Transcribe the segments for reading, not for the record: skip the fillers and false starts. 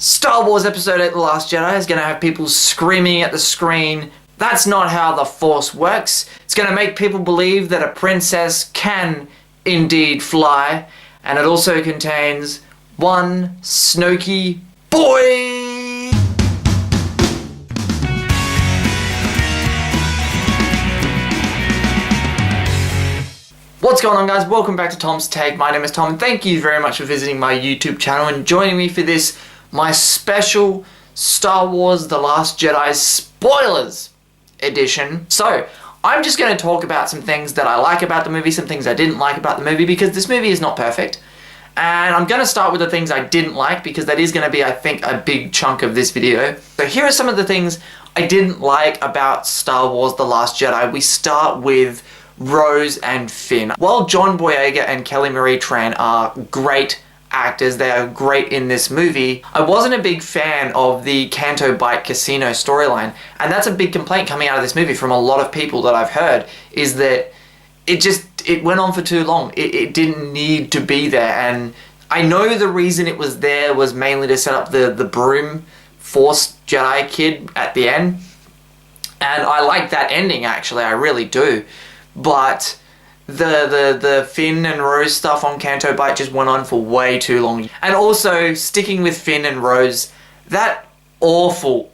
Star Wars Episode 8 The Last Jedi is going to have people screaming at the screen. That's not how the Force works. It's going to make people believe that a princess can indeed fly. And it also contains one Snoke boy! What's going on, guys? Welcome back to Tom's Take. My name is Tom and thank you very much for visiting my YouTube channel and joining me for this, my special Star Wars The Last Jedi spoilers edition. So, I'm just going to talk about some things that I like about the movie, some things I didn't like about the movie, because this movie is not perfect. And I'm going to start with the things I didn't like, because that is going to be, I think, a big chunk of this video. So here are some of the things I didn't like about Star Wars The Last Jedi. We start with Rose and Finn. While John Boyega and Kelly Marie Tran are great actors, they are great in this movie, I wasn't a big fan of the Canto Bight Casino storyline. And that's a big complaint coming out of this movie from a lot of people that I've heard, is that it went on for too long. It didn't need to be there. And I know the reason it was there was mainly to set up the broom Force Jedi kid at the end. And I like that ending, actually, I really do. But the Finn and Rose stuff on Canto Bight just went on for way too long. And also, sticking with Finn and Rose, that awful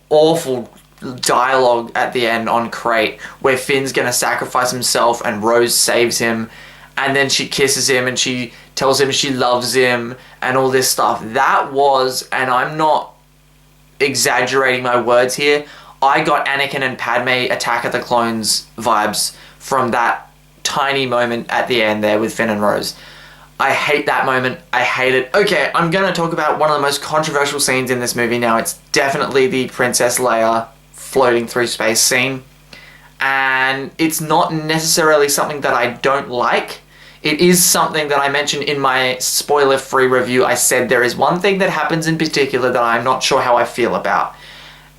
dialogue at the end on Crate, where Finn's gonna sacrifice himself and Rose saves him, and then she kisses him and she tells him she loves him and all this stuff. That was, and I'm not exaggerating my words here, I got Anakin and Padme Attack of the Clones vibes from that tiny moment at the end there with Finn and Rose. I hate that moment. I hate it. Okay, I'm gonna talk about one of the most controversial scenes in this movie now. It's definitely the Princess Leia floating through space scene. And it's not necessarily something that I don't like. It is something that I mentioned in my spoiler-free review. I said there is one thing that happens in particular that I'm not sure how I feel about.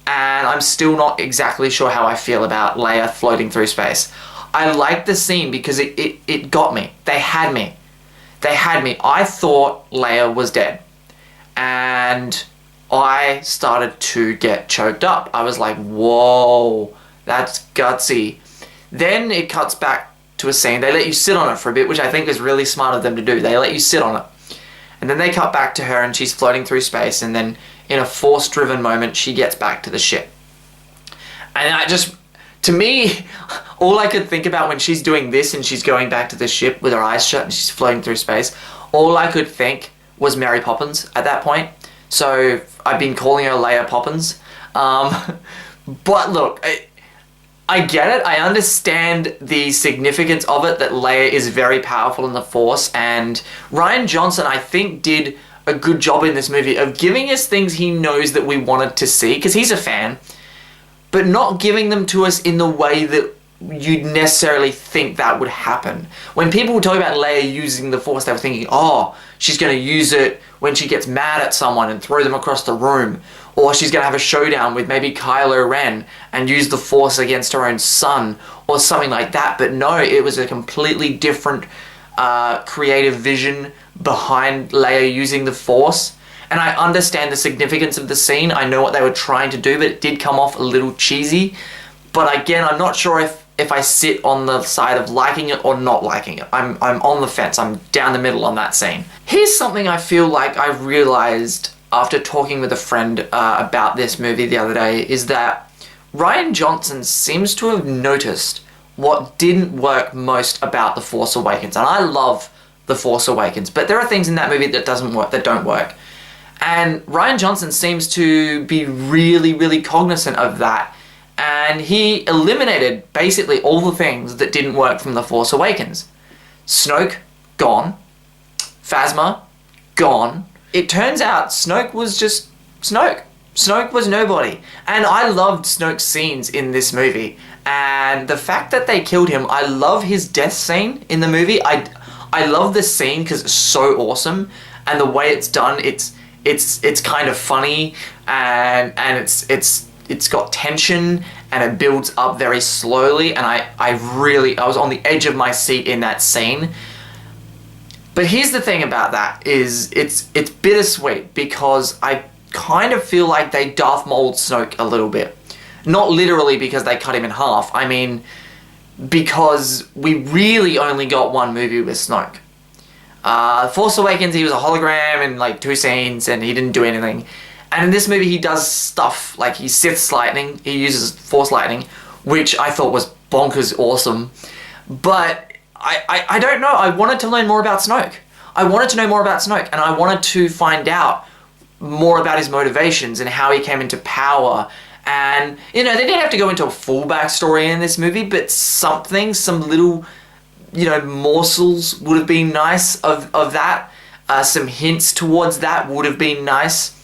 And I'm still not exactly sure how I feel about Leia floating through space. I like the scene because it got me. They had me. They had me. I thought Leia was dead. And I started to get choked up. I was like, whoa, that's gutsy. Then it cuts back to a scene. They let you sit on it for a bit, which I think is really smart of them to do. They let you sit on it. And then they cut back to her and she's floating through space. And then in a Force-driven moment, she gets back to the ship. And I just, to me, all I could think about when she's doing this and she's going back to the ship with her eyes shut and she's floating through space, all I could think was Mary Poppins at that point. So I've been calling her Leia Poppins. But look, I get it. I understand the significance of it, that Leia is very powerful in the Force. And Rian Johnson, I think, did a good job in this movie of giving us things he knows that we wanted to see, because he's a fan, but not giving them to us in the way that you'd necessarily think that would happen. When people were talking about Leia using the Force, they were thinking, oh, she's going to use it when she gets mad at someone and throw them across the room, or she's going to have a showdown with maybe Kylo Ren and use the Force against her own son, or something like that. But no, it was a completely different creative vision behind Leia using the Force. And I understand the significance of the scene. I know what they were trying to do, but it did come off a little cheesy. But again, I'm not sure if I sit on the side of liking it or not liking it. I'm on the fence. I'm down the middle on that scene. Here's something I feel like I realized after talking with a friend about this movie the other day, is that Rian Johnson seems to have noticed what didn't work most about The Force Awakens. And I love The Force Awakens, but there are things in that movie that don't work. And Rian Johnson seems to be really cognizant of that. And he eliminated basically all the things that didn't work from The Force Awakens. Snoke, gone. Phasma, gone. It turns out Snoke was just Snoke. Snoke was nobody. And I loved Snoke's scenes in this movie. And the fact that they killed him, I love his death scene in the movie. I love this scene because it's so awesome. And the way it's done, it's kind of funny, and it's got tension, and it builds up very slowly, and I was on the edge of my seat in that scene. But here's the thing about that, is it's bittersweet, because I kind of feel like they Darth Mauled Snoke a little bit. Not literally because they cut him in half. I mean, because we really only got one movie with Snoke. Force Awakens, he was a hologram in like 2 scenes and he didn't do anything. And in this movie he does stuff like he Sith's lightning, he uses Force lightning, which I thought was bonkers awesome. But I don't know, I wanted to learn more about Snoke. I wanted to know more about Snoke, and I wanted to find out more about his motivations and how he came into power. And, you know, they didn't have to go into a full backstory in this movie, but some little, you know, morsels would have been nice of that. Some hints towards that would have been nice.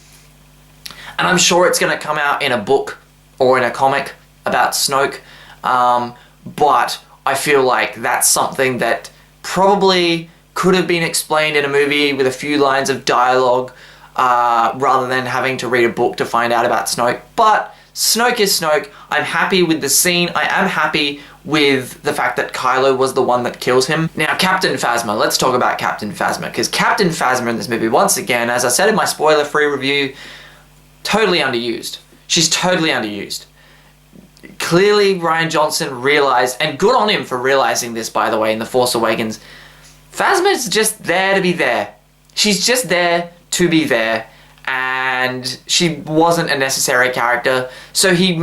And I'm sure it's going to come out in a book or in a comic about Snoke. But I feel like that's something that probably could have been explained in a movie with a few lines of dialogue, rather than having to read a book to find out about Snoke. But Snoke is Snoke. I'm happy with the scene. I am happy with the fact that Kylo was the one that kills him. Now, Captain Phasma. Let's talk about Captain Phasma, because Captain Phasma in this movie, once again, as I said in my spoiler-free review, totally underused. She's totally underused. Clearly, Rian Johnson realized, and good on him for realizing this, by the way, in The Force Awakens, Phasma is just there to be there. She's just there to be there, and she wasn't a necessary character. So he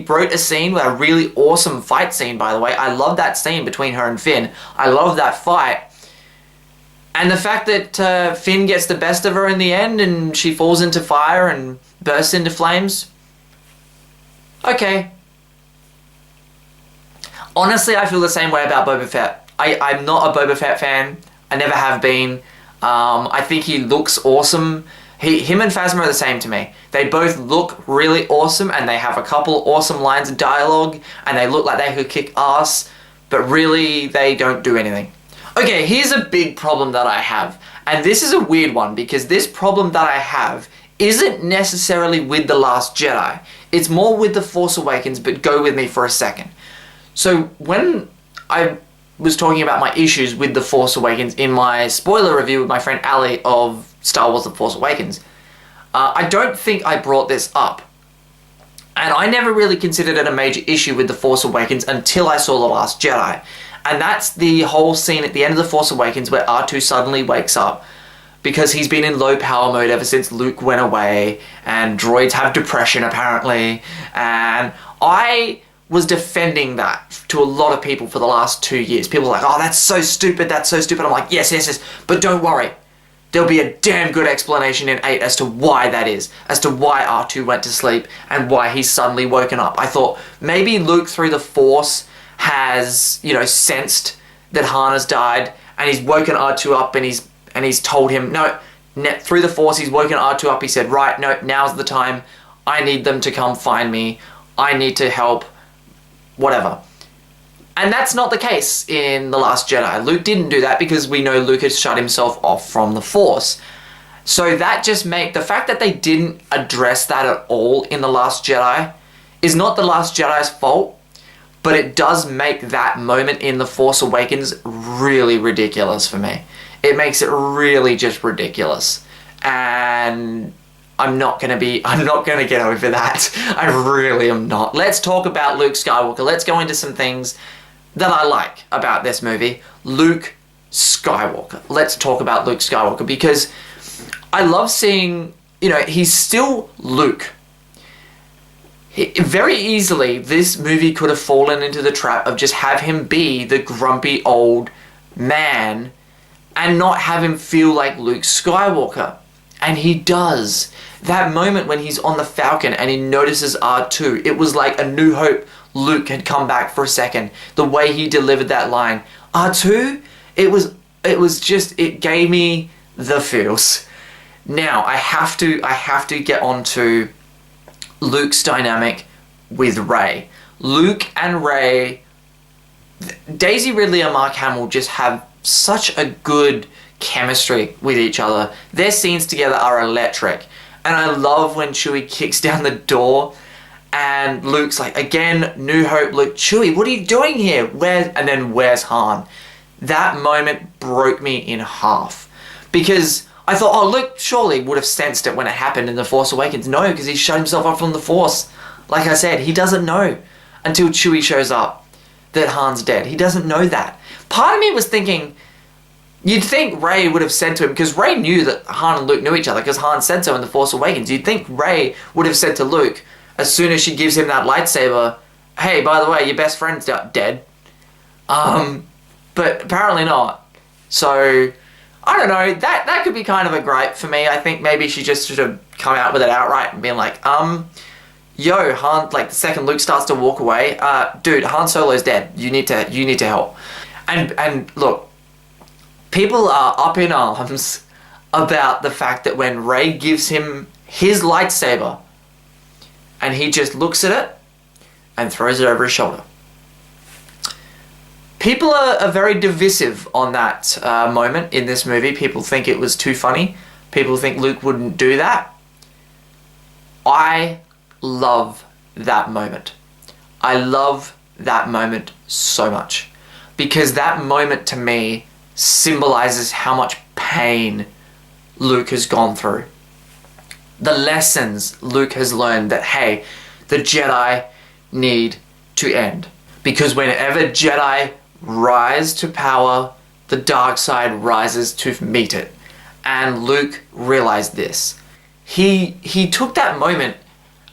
wrote a scene, a really awesome fight scene, by the way. I love that scene between her and Finn. I love that fight. And the fact that Finn gets the best of her in the end and she falls into fire and bursts into flames. Okay. Honestly, I feel the same way about Boba Fett. I'm not a Boba Fett fan. I never have been. I think he looks awesome. Him and Phasma are the same to me. They both look really awesome, and they have a couple awesome lines of dialogue, and they look like they could kick ass, but really they don't do anything. Okay, here's a big problem that I have, and this is a weird one, because this problem that I have isn't necessarily with The Last Jedi. It's more with The Force Awakens, but go with me for a second. So when I was talking about my issues with The Force Awakens in my spoiler review with my friend Ali of Star Wars The Force Awakens, I don't think I brought this up. And I never really considered it a major issue with The Force Awakens until I saw The Last Jedi. And that's the whole scene at the end of The Force Awakens where R2 suddenly wakes up because he's been in low power mode ever since Luke went away, and droids have depression apparently, and I was defending that to a lot of people for the last 2 years. People were like, oh, that's so stupid, that's so stupid. I'm like, yes, but don't worry. There'll be a damn good explanation in 8 as to why that is, as to why R2 went to sleep and why he's suddenly woken up. I thought maybe Luke through the Force has, you know, sensed that Han has died, and he's woken R2 up, and he's told him, no, through the Force he's woken R2 up. He said, right, no, now's the time. I need them to come find me. I need to help. Whatever. And that's not the case in The Last Jedi. Luke didn't do that because we know Luke had shut himself off from the Force. So that just the fact that they didn't address that at all in The Last Jedi is not The Last Jedi's fault, but it does make that moment in The Force Awakens really ridiculous for me. It makes it really just ridiculous. And I'm not gonna get over that. I really am not. Let's talk about Luke Skywalker. Let's go into some things that I like about this movie. Luke Skywalker. Let's talk about Luke Skywalker, because I love seeing, you know, he's still Luke. Very easily, this movie could have fallen into the trap of just have him be the grumpy old man and not have him feel like Luke Skywalker. And he does. That moment when he's on the Falcon and he notices R2, it was like A New Hope. Luke had come back for a second. The way he delivered that line, R2, it gave me the feels. Now I have to get on to Luke's dynamic with Rey. Luke and Rey, Daisy Ridley and Mark Hamill just have such a good chemistry with each other. Their scenes together are electric. And I love when Chewie kicks down the door and Luke's like, again, New Hope, Luke, Chewie, what are you doing here? And then where's Han? That moment broke me in half. Because I thought, oh, Luke surely would have sensed it when it happened in The Force Awakens. No, because he shut himself off from the Force. Like I said, he doesn't know until Chewie shows up that Han's dead. He doesn't know that. Part of me was thinking, you'd think Rey would have said to him, because Rey knew that Han and Luke knew each other, because Han said so in The Force Awakens. You'd think Rey would have said to Luke, as soon as she gives him that lightsaber, hey, by the way, your best friend's dead. But apparently not. So, I don't know, that could be kind of a gripe for me. I think maybe she just should have come out with it outright and been like, yo, Han, like the second Luke starts to walk away, dude, Han Solo's dead. You need to help. And look, people are up in arms about the fact that when Rey gives him his lightsaber and he just looks at it and throws it over his shoulder. People are very divisive on that moment in this movie. People think it was too funny. People think Luke wouldn't do that. I love that moment. I love that moment so much. Because that moment to me symbolizes how much pain Luke has gone through. The lessons Luke has learned that, hey, the Jedi need to end. Because whenever Jedi rise to power, the dark side rises to meet it. And Luke realized this. He took that moment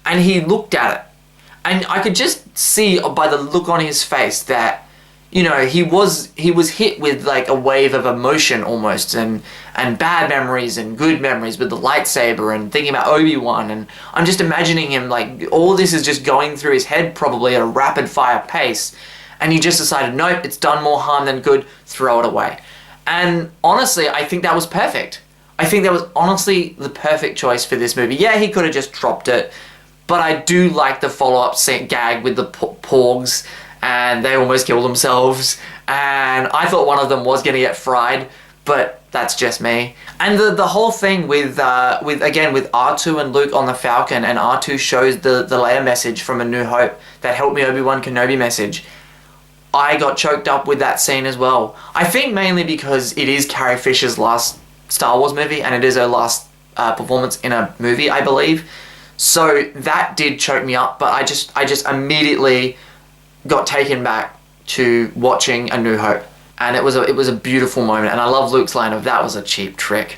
and he looked at it. And I could just see by the look on his face that, you know, he was hit with like a wave of emotion almost, and bad memories and good memories with the lightsaber and thinking about Obi-Wan, and I'm just imagining him like all this is just going through his head probably at a rapid fire pace, and he just decided, nope, it's done more harm than good, throw it away. And honestly, I think that was perfect. I think that was honestly the perfect choice for this movie. Yeah, he could have just dropped it, but I do like the follow-up gag with the porgs, and they almost kill themselves, and I thought one of them was going to get fried, but that's just me. And the whole thing with R2 and Luke on the Falcon, and R2 shows the Leia message from A New Hope that helped me ObiWan Kenobi message. I got choked up with that scene as well. I think mainly because it is Carrie Fisher's last Star Wars movie, and it is her last performance in a movie, I believe. So that did choke me up, but I just immediately got taken back to watching A New Hope, and it was a beautiful moment. And I love Luke's line of, that was a cheap trick.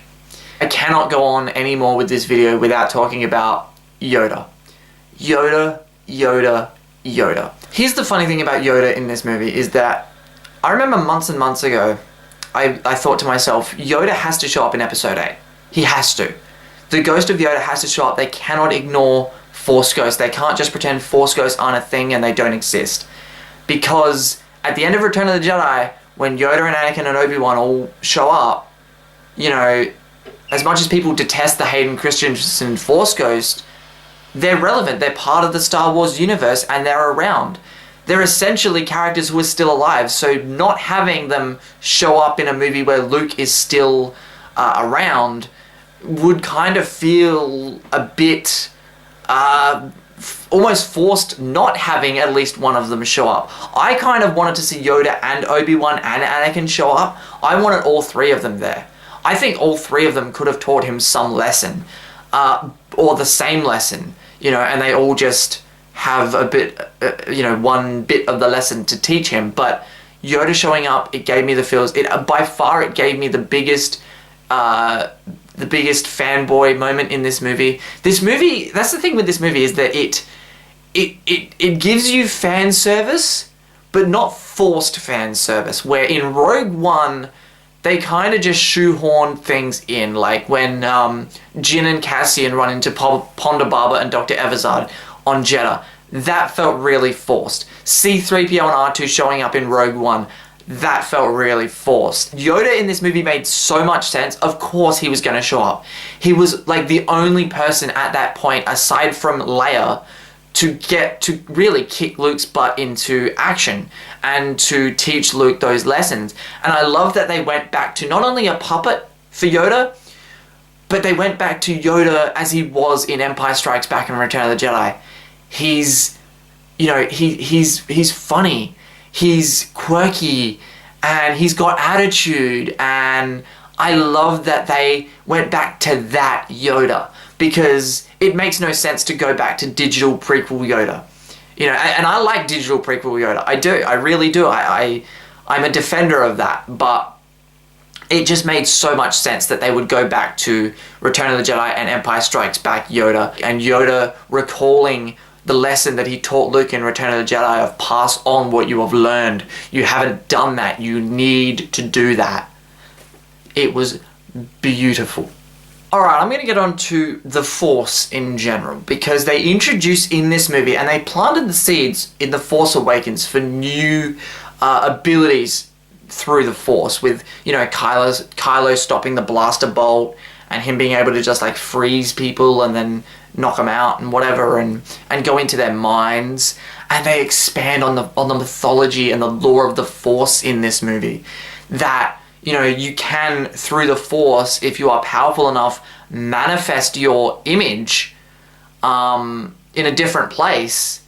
I cannot go on anymore with this video without talking about Yoda. Yoda, Yoda, Yoda. Here's the funny thing about Yoda in this movie is that I remember months and months ago, I thought to myself, Yoda has to show up in episode 8. He has to. The ghost of Yoda has to show up. They cannot ignore Force ghosts. They can't just pretend Force ghosts aren't a thing and they don't exist. Because at the end of Return of the Jedi, when Yoda and Anakin and Obi-Wan all show up, you know, as much as people detest the Hayden Christensen Force ghost, they're relevant. They're part of the Star Wars universe and they're around. They're essentially characters who are still alive, so not having them show up in a movie where Luke is still around would kind of feel a bit almost forced not having at least one of them show up. I kind of wanted to see Yoda and Obi-Wan and Anakin show up. I wanted all three of them there. I think all three of them could have taught him some lesson, or the same lesson, you know, and they all just have a bit, you know, one bit of the lesson to teach him. But Yoda showing up, it gave me the feels. By far, it gave me the biggest fanboy moment in this movie. This movie, that's the thing with this movie, is that it gives you fan service, but not forced fan service. Where in Rogue One, they kind of just shoehorn things in, like when Jin and Cassian run into Ponda Baba and Dr. Evazad on Jeddah. That felt really forced. C-3PO and R2 showing up in Rogue One, that felt really forced. Yoda in this movie made so much sense. Of course he was going to show up. He was like the only person at that point, aside from Leia, to get to really kick Luke's butt into action and to teach Luke those lessons. And I love that they went back to not only a puppet for Yoda, but they went back to Yoda as he was in Empire Strikes Back and Return of the Jedi. He's, you know, he's funny, he's quirky, and he's got attitude, and I love that they went back to that Yoda, because it makes no sense to go back to digital prequel Yoda. You know, and I like digital prequel Yoda. I do. I really do. I'm a defender of that. But it just made so much sense that they would go back to Return of the Jedi and Empire Strikes Back Yoda, and Yoda recalling the lesson that he taught Luke in Return of the Jedi of pass on what you have learned. You haven't done that. You need to do that. It was beautiful. Alright, I'm going to get on to the Force in general, because they introduced in this movie, and they planted the seeds in The Force Awakens for new abilities through the Force, with, you know, Kylo stopping the blaster bolt, and him being able to just like freeze people and then knock them out and whatever, and go into their minds. And they expand on the mythology and the lore of the Force in this movie, that, you know, you can, through the Force, if you are powerful enough, manifest your image in a different place.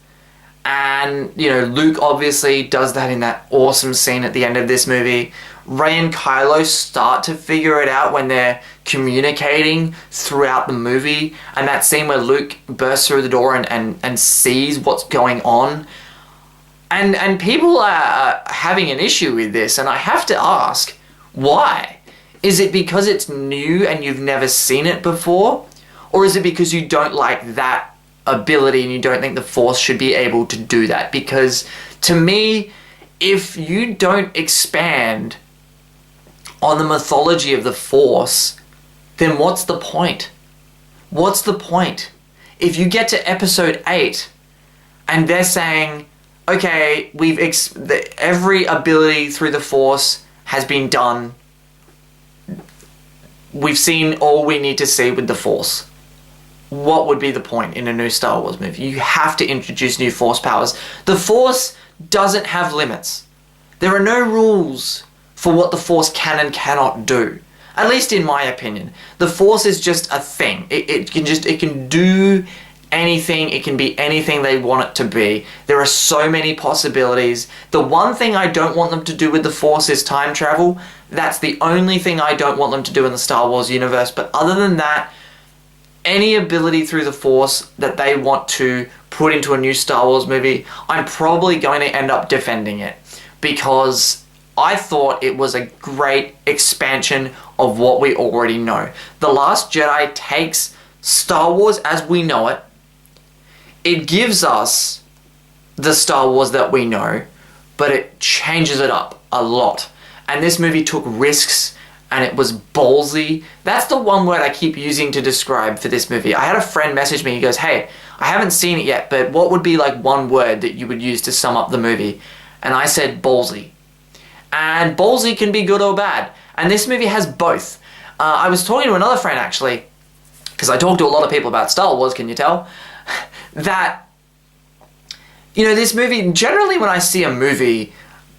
And, you know, Luke obviously does that in that awesome scene at the end of this movie. Rey and Kylo start to figure it out when they're communicating throughout the movie. And that scene where Luke bursts through the door and sees what's going on. And people are having an issue with this. And I have to ask, why? Is it because it's new and you've never seen it before? Or is it because you don't like that ability and you don't think the Force should be able to do that? Because to me, if you don't expand on the mythology of the Force, then what's the point? What's the point? If you get to episode 8 and they're saying, okay, every ability through the Force has been done, we've seen all we need to see with the Force, what would be the point in a new Star Wars movie? You have to introduce new Force powers. The Force doesn't have limits. There are no rules for what the Force can and cannot do. At least in my opinion. The Force is just a thing. It can do anything. It can be anything they want it to be. There are so many possibilities. The one thing I don't want them to do with the Force is time travel. That's the only thing I don't want them to do in the Star Wars universe. But other than that, any ability through the Force that they want to put into a new Star Wars movie, I'm probably going to end up defending it, because I thought it was a great expansion of what we already know. The Last Jedi takes Star Wars as we know it. It gives us the Star Wars that we know, but it changes it up a lot. And this movie took risks, and it was ballsy. That's the one word I keep using to describe for this movie. I had a friend message me, he goes, hey, I haven't seen it yet, but what would be like one word that you would use to sum up the movie? And I said ballsy. And ballsy can be good or bad. And this movie has both. I was talking to another friend actually, because I talk to a lot of people about Star Wars, can you tell? That, you know, this movie, generally when I see a movie,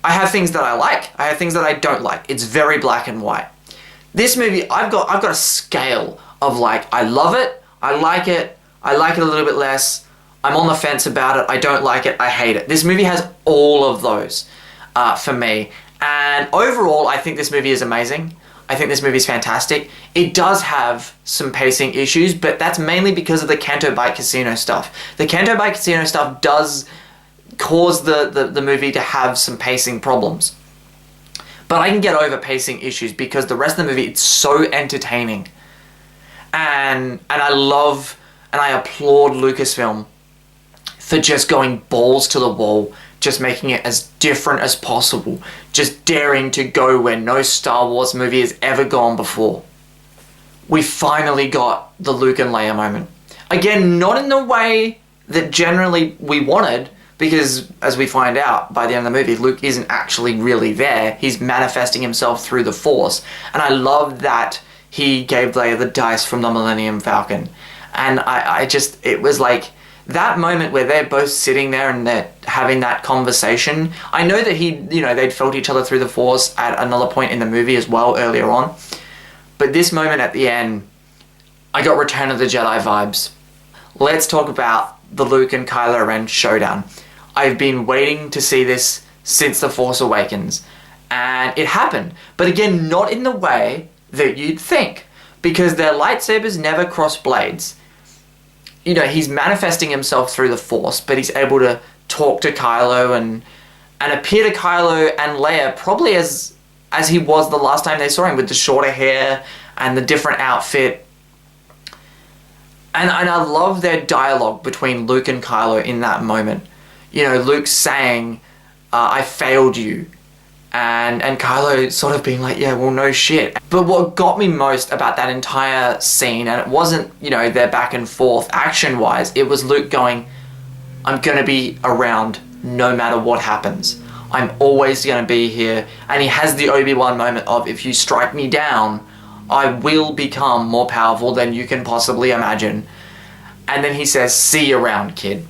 I have things that I like, I have things that I don't like. It's very black and white. This movie, I've got a scale of like, I love it, I like it a little bit less, I'm on the fence about it, I don't like it, I hate it. This movie has all of those for me. And overall, I think this movie is amazing. I think this movie is fantastic. It does have some pacing issues, but that's mainly because of the Canto Bight Casino stuff. The Canto Bight Casino stuff does cause the movie to have some pacing problems. But I can get over pacing issues because the rest of the movie, it's so entertaining. And I love and I applaud Lucasfilm for just going balls to the wall, just making it as different as possible, just daring to go where no Star Wars movie has ever gone before. We finally got the Luke and Leia moment. Again, not in the way that generally we wanted, because as we find out by the end of the movie, Luke isn't actually really there. He's manifesting himself through the Force. And I love that he gave Leia the dice from the Millennium Falcon. And it was like that moment where they're both sitting there and they're having that conversation. I know that they'd felt each other through the Force at another point in the movie as well earlier on. But this moment at the end, I got Return of the Jedi vibes. Let's talk about the Luke and Kylo Ren showdown. I've been waiting to see this since The Force Awakens, and it happened. But again, not in the way that you'd think, because their lightsabers never cross blades. You know, he's manifesting himself through the Force, but he's able to talk to Kylo and appear to Kylo and Leia probably as he was the last time they saw him, with the shorter hair and the different outfit. And I love their dialogue between Luke and Kylo in that moment. You know, Luke saying, I failed you. And Kylo sort of being like, yeah, well, no shit. But what got me most about that entire scene, and it wasn't, you know, their back and forth action-wise, it was Luke going, I'm going to be around no matter what happens. I'm always going to be here. And he has the Obi-Wan moment of, if you strike me down, I will become more powerful than you can possibly imagine. And then he says, see you around, kid.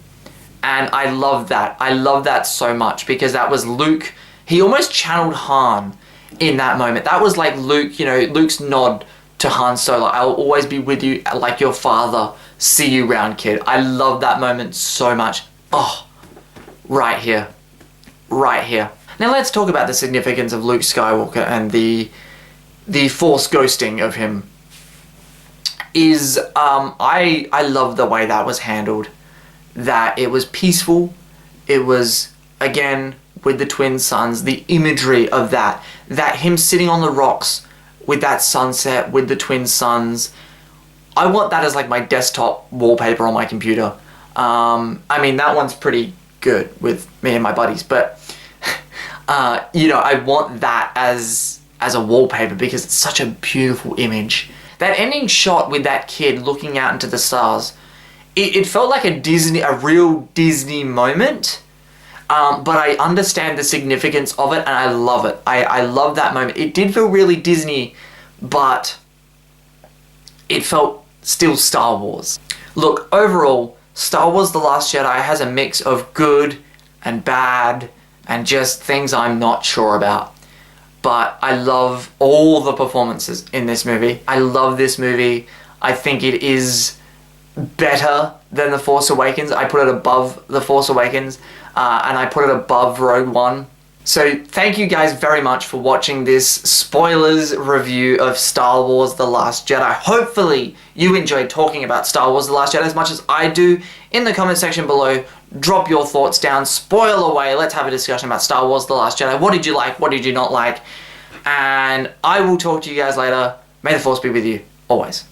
And I love that. I love that so much, because that was Luke. He almost channeled Han in that moment. That was like Luke, you know, Luke's nod to Han Solo. I'll always be with you like your father. See you around, kid. I love that moment so much. Oh, right here. Right here. Now let's talk about the significance of Luke Skywalker and the Force ghosting of him. I love the way that was handled. That it was peaceful. It was, again, with the twin suns, the imagery of that him sitting on the rocks with that sunset with the twin suns. I want that as like my desktop wallpaper on my computer. I mean, that one's pretty good with me and my buddies, but you know, I want that as a wallpaper because it's such a beautiful image. That ending shot with that kid looking out into the stars, it felt like a real Disney moment. But I understand the significance of it, and I love it. I love that moment. It did feel really Disney, but it felt still Star Wars. Look, overall, Star Wars The Last Jedi has a mix of good and bad and just things I'm not sure about. But I love all the performances in this movie. I love this movie. I think it is better than The Force Awakens. I put it above The Force Awakens, and I put it above Rogue One. So thank you guys very much for watching this spoilers review of Star Wars The Last Jedi. Hopefully you enjoyed talking about Star Wars The Last Jedi as much as I do. In the comment section below, drop your thoughts down, spoil away, let's have a discussion about Star Wars The Last Jedi. What did you like? What did you not like? And I will talk to you guys later. May the Force be with you, always.